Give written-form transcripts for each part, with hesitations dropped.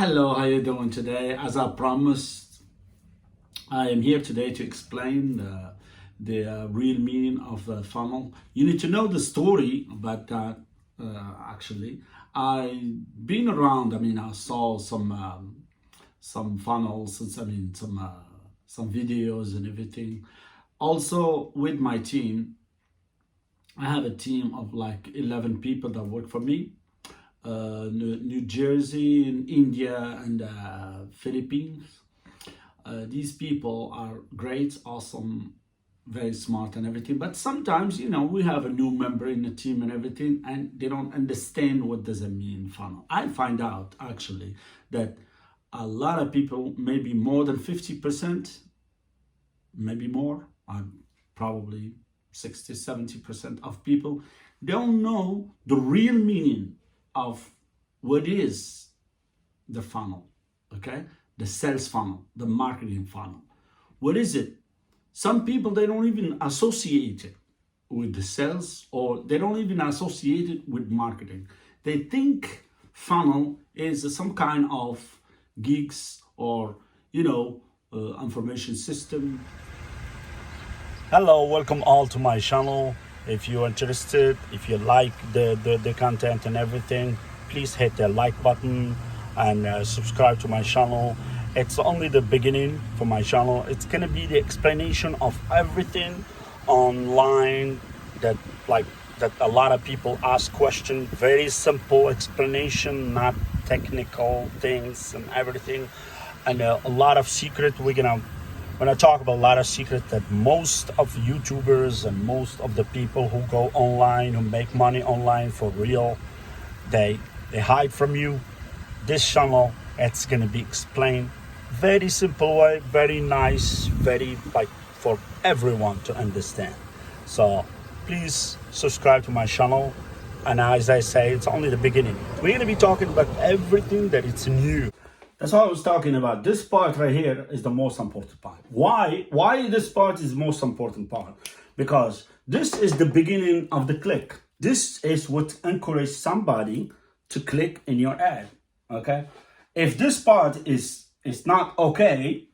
Hello, how you doing today? As I promised, I am here today to explain the real meaning of the funnel. You need to know the story about that. Actually, I've been around. I saw some funnels, some videos and everything. Also, with my team, I have a team of like 11 people that work for me. New Jersey, in India, and Philippines. These people are great, awesome, very smart and everything. But sometimes, we have a new member in the team and everything, and they don't understand what does it mean funnel. I find out actually that a lot of people, maybe more than 50%, maybe more, probably 60, 70% of people don't know the real meaning of what is the funnel, okay? The sales funnel, the marketing funnel. What is it? Some people, they don't even associate it with the sales, or they don't even associate it with marketing. They think funnel is some kind of gigs or, information system. Hello, welcome all to my channel. If you're interested, if you like the content and everything, please hit the like button and subscribe to my channel. It's only the beginning for my channel. It's gonna be the explanation of everything online that a lot of people ask questions. Very simple explanation, not technical things and everything, and a lot of secret. When I talk about a lot of secrets that most of YouTubers and most of the people who go online, who make money online for real, they hide from you. This channel, it's gonna be explained very simple way, very nice, very for everyone to understand. So please subscribe to my channel. And as I say, it's only the beginning. We're gonna be talking about everything that it's new. That's what I was talking about. This part right here is the most important part. Why this part is the most important part? Because this is the beginning of the click. This is what encourages somebody to click in your ad, okay? If this part is not okay,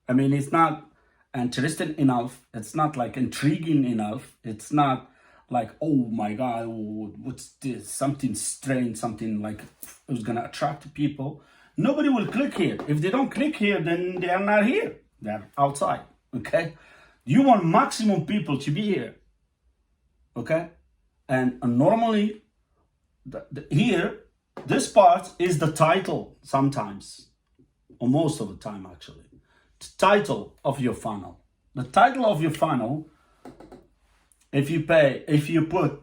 it's not interesting enough, it's not like intriguing enough, it's not like, oh my God, what's this? Something strange, something like it's gonna attract people. Nobody will click here. If they don't click here, then they are not here. They're outside, okay? You want maximum people to be here, okay? And normally, here, this part is the title sometimes, or most of the time actually. The title of your funnel. The title of your funnel, if you put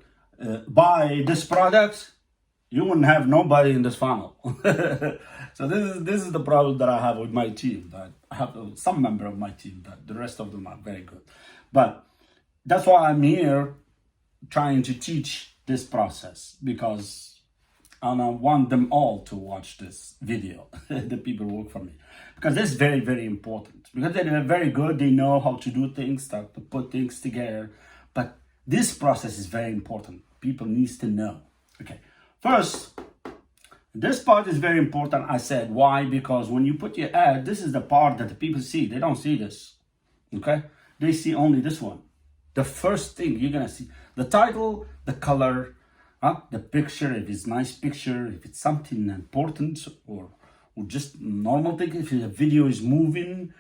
buy this product, you wouldn't have nobody in this funnel. So this is the problem that I have with my team. That I have some member of my team, that the rest of them are very good. But that's why I'm here trying to teach this process, because I want them all to watch this video, the people who work for me. Because this is very, very important. Because they're very good, they know how to do things, to put things together. But this process is very important. People need to know. Okay. First, this part is very important. I said why? Because when you put your ad, this is the part that the people see. They don't see this, okay? They see only this one. The first thing you're gonna see, the title, the color, the picture, if it's nice picture, if it's something important, or just normal thing, if the video is moving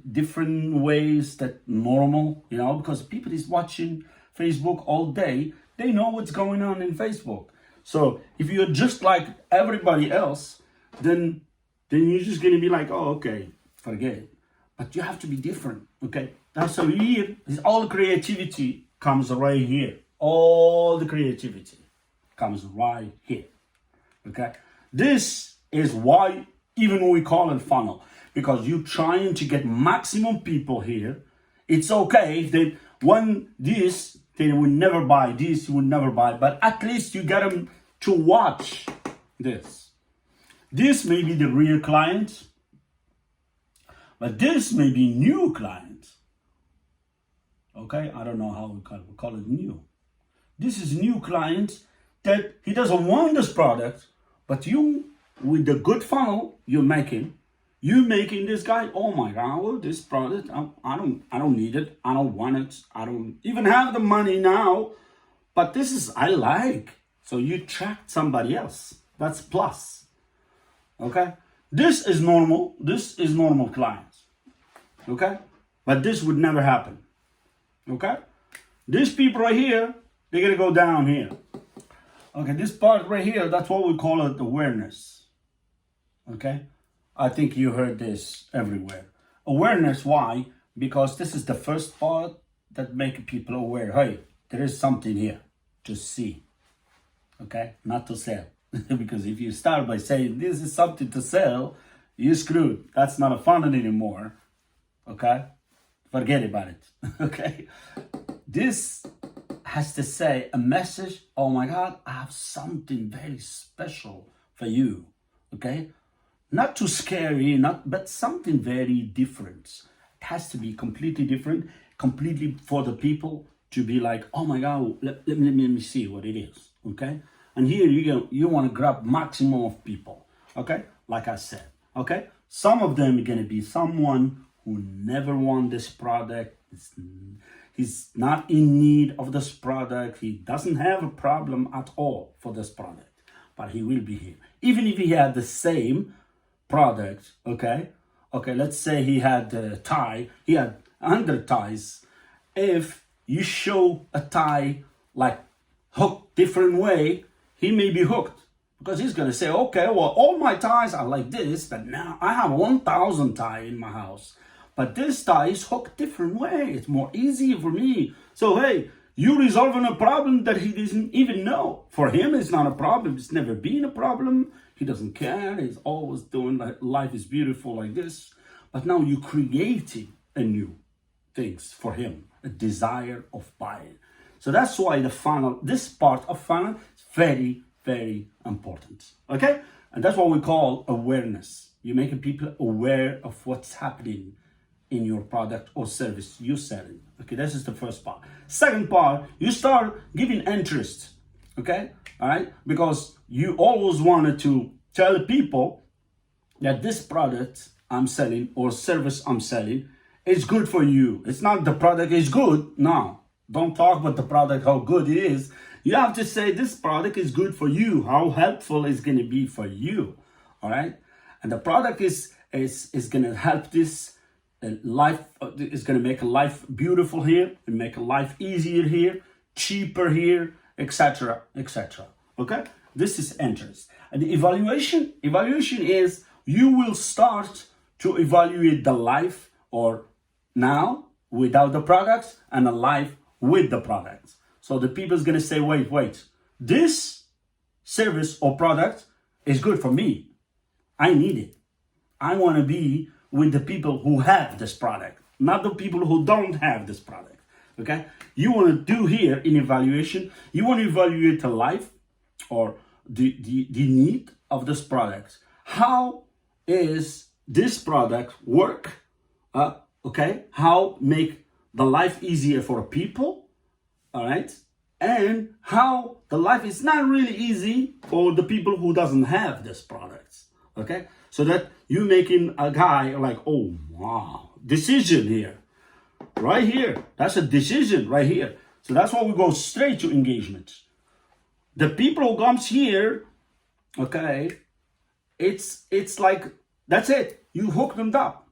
different ways that normal, because people is watching Facebook all day. They know what's going on in Facebook. So if you're just like everybody else, then you're just gonna be like, oh, okay, forget it. But you have to be different, okay? That's so here is all the creativity comes right here. All the creativity comes right here, okay? This is why even we call it funnel, because you're trying to get maximum people here. It's okay if they want this, they will never buy this, you will never buy, but at least you get them to watch this. This may be the real client, but this may be new client. Okay, I don't know how we call it new. This is new client that he doesn't want this product, but you with the good funnel you're making this guy, oh my God, well, this product, I don't need it. I don't want it. I don't even have the money now, but this is, I like. So you attract somebody else. That's plus. Okay. This is normal. This is normal clients. Okay. But this would never happen. Okay. These people right here, they're going to go down here. Okay. This part right here, that's what we call it awareness. Okay. I think you heard this everywhere. Awareness, why? Because this is the first part that makes people aware. Hey, there is something here to see. Okay, not to sell. Because if you start by saying this is something to sell, you're screwed. That's not a funnel anymore. Okay, forget about it. Okay, this has to say a message. Oh my God, I have something very special for you. Okay. Not too scary, but something very different. It has to be completely different, completely for the people to be like, oh my God, let me see what it is, okay? And here you want to grab maximum of people, okay? Like I said, okay? Some of them are going to be someone who never won this product. He's not in need of this product. He doesn't have a problem at all for this product, but he will be here. Even if he had the same product, okay, let's say he had a tie, he had 100 ties. If you show a tie like hooked different way, he may be hooked, because he's going to say, okay, well, all my ties are like this, but now I have 1,000 tie in my house, but this tie is hooked different way. It's more easy for me. So hey, you resolving a problem that he doesn't even know. For him, it's not a problem. It's never been a problem. He doesn't care. He's always doing like life is beautiful like this. But now you're creating a new things for him, a desire of buying. So that's why the funnel, this part of funnel is very, very important. Okay? And that's what we call awareness. You're making people aware of what's happening in your product or service you're selling. Okay, this is the first part. Second part, you start giving interest. Okay, all right, because you always wanted to tell people that this product I'm selling or service I'm selling is good for you. It's not the product is good. No, don't talk about the product, how good it is. You have to say this product is good for you, how helpful it's going to be for you. All right, and the product is going to help this life, is going to make a life beautiful here and make a life easier here, cheaper here, etc., etc. Okay, this is interest. And the evaluation is you will start to evaluate the life or now without the products and a life with the products. So the people is going to say, wait, this service or product is good for me. I need it. I want to be with the people who have this product, not the people who don't have this product. Okay, you want to do here in evaluation, you want to evaluate the life or the need of this product. How is this product work? Okay, how make the life easier for people? All right, and how the life is not really easy for the people who doesn't have this product. Okay, so that you making a guy like, oh wow, decision here. Right here, that's a decision right here. So that's why we go straight to engagement. The people who comes here, okay, it's like, that's it. You hook them up.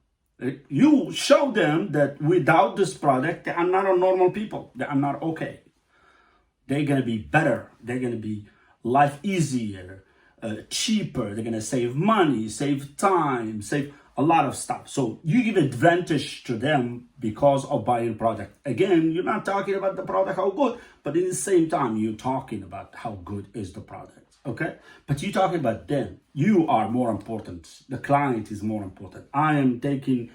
You show them that without this product, they are not a normal people. They are not okay. They're going to be better. They're going to be life easier, cheaper. They're going to save money, save time, save a lot of stuff. So you give advantage to them because of buying product. Again, you're not talking about the product, how good, but in the same time, you're talking about how good is the product, okay? But you're talking about them. You are more important. The client is more important. I'm thinking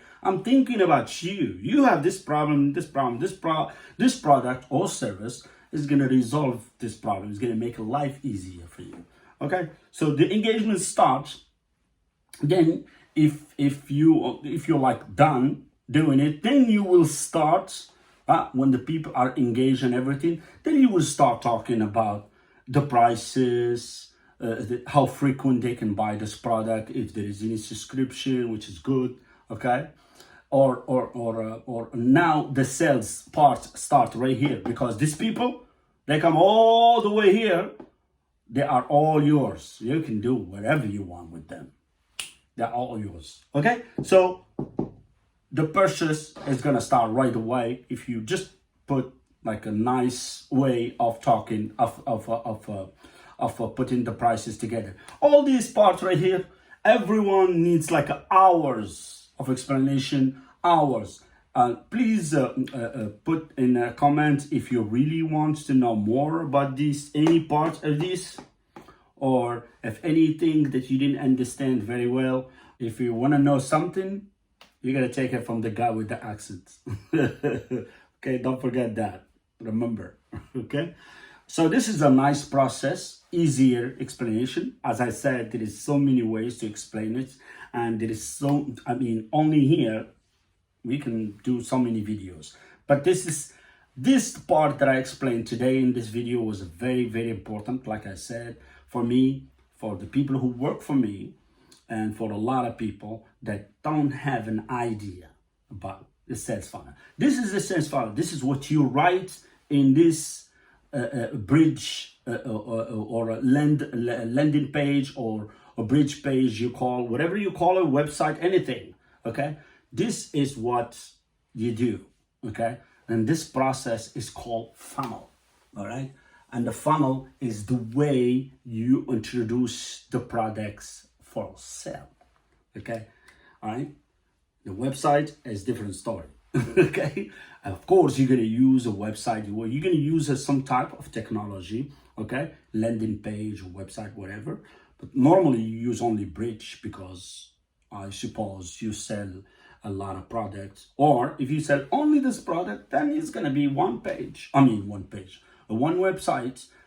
about you. You have this problem, this product or service is going to resolve this problem. It's going to make life easier for you, okay? So the engagement starts. Then if you're like done doing it, then you will start when the people are engaged and everything, then you will start talking about the prices, how frequent they can buy this product, if there is any subscription, which is good, okay? Or now the sales part start right here, because these people, they come all the way here. They are all yours. You can do whatever you want with them. They're all yours, okay? So the purchase is gonna start right away if you just put like a nice way of talking, of putting the prices together. All these parts right here, everyone needs like hours of explanation, hours. Please put in a comment if you really want to know more about this, any part of this, or if anything that you didn't understand very well. If you want to know something, you gotta take it from the guy with the accent. Okay, don't forget that. Remember, okay? So this is a nice process, easier explanation. As I said, there is so many ways to explain it, and there is so, I mean, only here we can do so many videos. But this part that I explained today in this video was very, very important, like I said, for me, for the people who work for me, and for a lot of people that don't have an idea about the sales funnel. This is the sales funnel. This is what you write in this bridge or a landing page, or a bridge page, you call, whatever you call it, website, anything, okay? This is what you do, okay? And this process is called funnel, all right? And the funnel is the way you introduce the products for sale, okay? All right? The website is different story, okay? Of course, you're gonna use a website, you're gonna use some type of technology, okay? Landing page, website, whatever. But normally you use only bridge, because I suppose you sell a lot of products. Or if you sell only this product, then it's gonna be one website,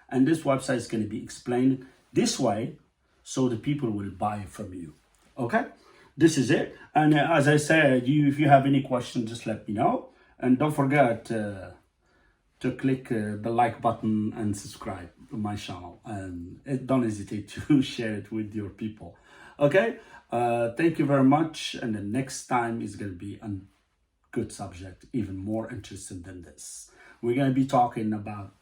and this website is gonna be explained this way, so the people will buy from you, okay? This is it. And as I said, if you have any questions, just let me know. And don't forget to click the like button and subscribe to my channel. And don't hesitate to share it with your people, okay? Thank you very much. And the next time is going to be a good subject, even more interesting than this. We're going to be talking about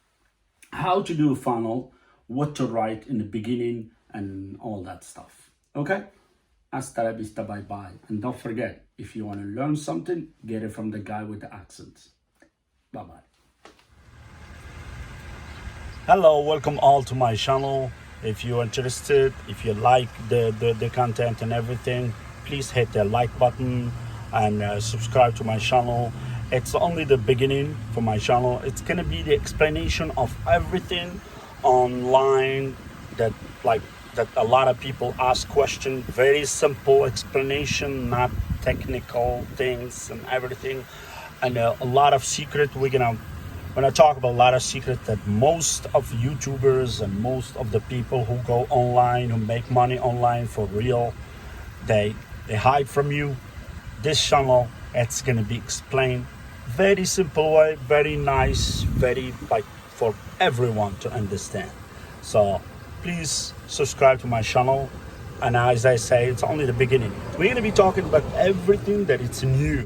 how to do a funnel, what to write in the beginning, and all that stuff, okay? Hasta la vista, bye-bye. And don't forget, if you want to learn something, get it from the guy with the accent. Bye-bye. Hello, welcome all to my channel. If you're interested, if you like the content and everything, please hit the like button and subscribe to my channel. It's only the beginning for my channel. It's gonna be the explanation of everything online that a lot of people ask questions. Very simple explanation, not technical things and everything, and a lot of secret. We're gonna talk about a lot of secret that most of YouTubers and most of the people who go online, who make money online for real, they hide from you. This channel, it's gonna be explained very simple way, very nice, very for everyone to understand. So please subscribe to my channel. And as I say, it's only the beginning. We're gonna be talking about everything that it's new.